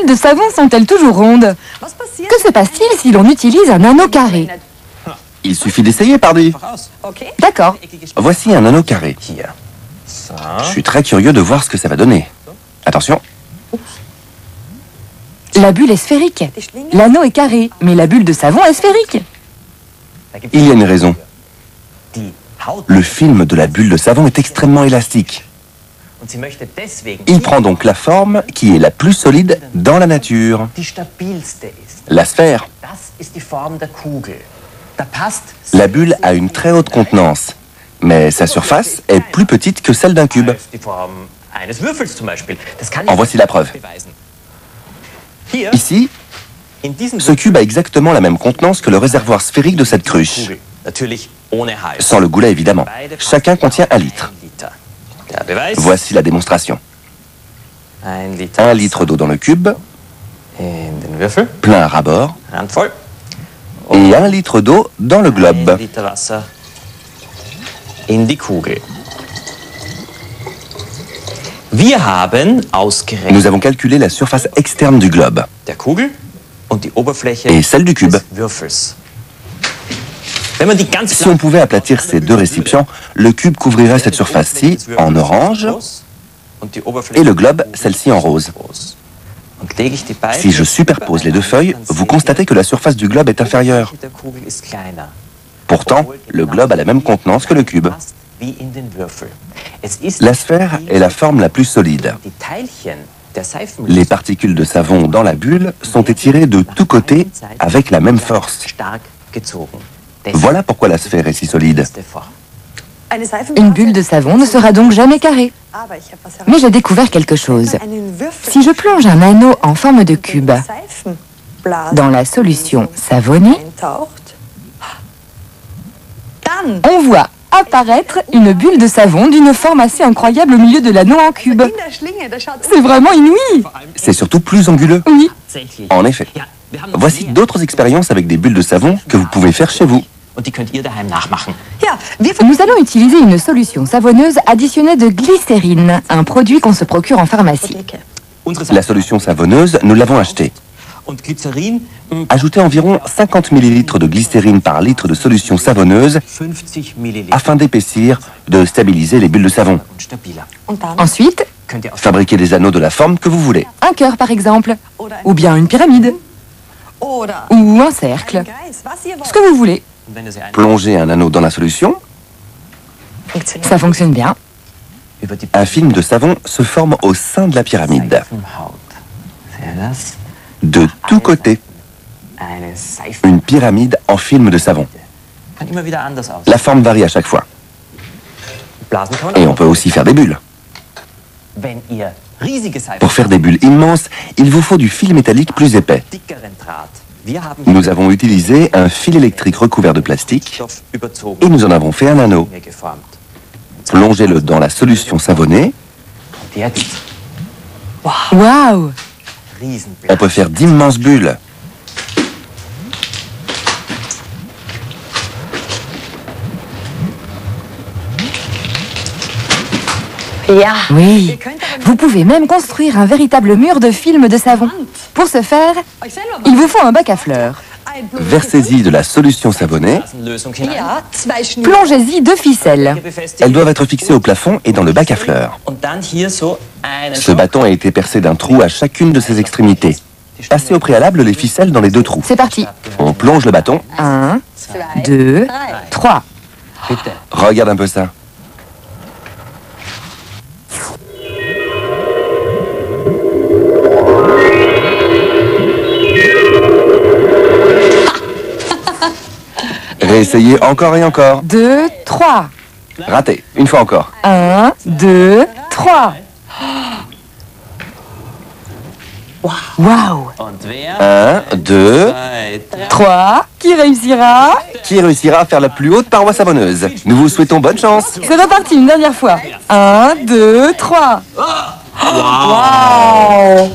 de savon sont-elles toujours rondes? Que se passe-t-il si l'on utilise un anneau carré? Il suffit d'essayer, pardi. D'accord. Voici un anneau carré. Je suis très curieux de voir ce que ça va donner. Attention. La bulle est sphérique. L'anneau est carré, mais la bulle de savon est sphérique. Il y a une raison. Le film de la bulle de savon est extrêmement élastique. Il prend donc la forme qui est la plus solide dans la nature. La sphère. La bulle a une très haute contenance, mais sa surface est plus petite que celle d'un cube. En voici la preuve. Ici, ce cube a exactement la même contenance que le réservoir sphérique de cette cruche. Sans le goulet, évidemment. Chacun contient 1 litre. Voici la démonstration. 1 litre d'eau dans le cube, plein à ras-bord, et 1 litre d'eau dans le globe. Nous avons calculé la surface externe du globe et celle du cube. Si on pouvait aplatir ces deux récipients, le cube couvrirait cette surface-ci en orange et le globe, celle-ci en rose. Si je superpose les deux feuilles, vous constatez que la surface du globe est inférieure. Pourtant, le globe a la même contenance que le cube. La sphère est la forme la plus solide. Les particules de savon dans la bulle sont étirées de tous côtés avec la même force. Voilà pourquoi la sphère est si solide. Une bulle de savon ne sera donc jamais carrée. Mais j'ai découvert quelque chose. Si je plonge un anneau en forme de cube dans la solution savonnée, on voit apparaître une bulle de savon d'une forme assez incroyable au milieu de l'anneau en cube. C'est vraiment inouï. C'est surtout plus anguleux. Oui. En effet. Voici d'autres expériences avec des bulles de savon que vous pouvez faire chez vous. Nous allons utiliser une solution savonneuse additionnée de glycérine, un produit qu'on se procure en pharmacie. La solution savonneuse, nous l'avons achetée. Ajoutez environ 50 ml de glycérine par litre de solution savonneuse afin d'épaissir, de stabiliser les bulles de savon. Ensuite, fabriquez des anneaux de la forme que vous voulez. Un cœur par exemple, ou bien une pyramide, ou un cercle, ce que vous voulez. Plongez un anneau dans la solution. Ça fonctionne bien. Un film de savon se forme au sein de la pyramide. De tous côtés. Une pyramide en film de savon. La forme varie à chaque fois. Et on peut aussi faire des bulles. Pour faire des bulles immenses, il vous faut du fil métallique plus épais. Nous avons utilisé un fil électrique recouvert de plastique et nous en avons fait un anneau. Plongez-le dans la solution savonnée. Waouh! On peut faire d'immenses bulles. Oui, vous pouvez même construire un véritable mur de film de savon. Pour ce faire, il vous faut un bac à fleurs. Versez-y de la solution savonnée. Plongez-y 2 ficelles. Elles doivent être fixées au plafond et dans le bac à fleurs. Ce bâton a été percé d'un trou à chacune de ses extrémités. Passez au préalable les ficelles dans les 2 trous. C'est parti. On plonge le bâton. 1, 2, 3. Regarde un peu ça. Réessayez encore et encore. 2, 3. Raté. Une fois encore. 1, 2, 3. Waouh! 1, 2, 3. Qui réussira? Qui réussira à faire la plus haute paroi savonneuse? Nous vous souhaitons bonne chance. C'est reparti une dernière fois. 1, 2, 3. Waouh!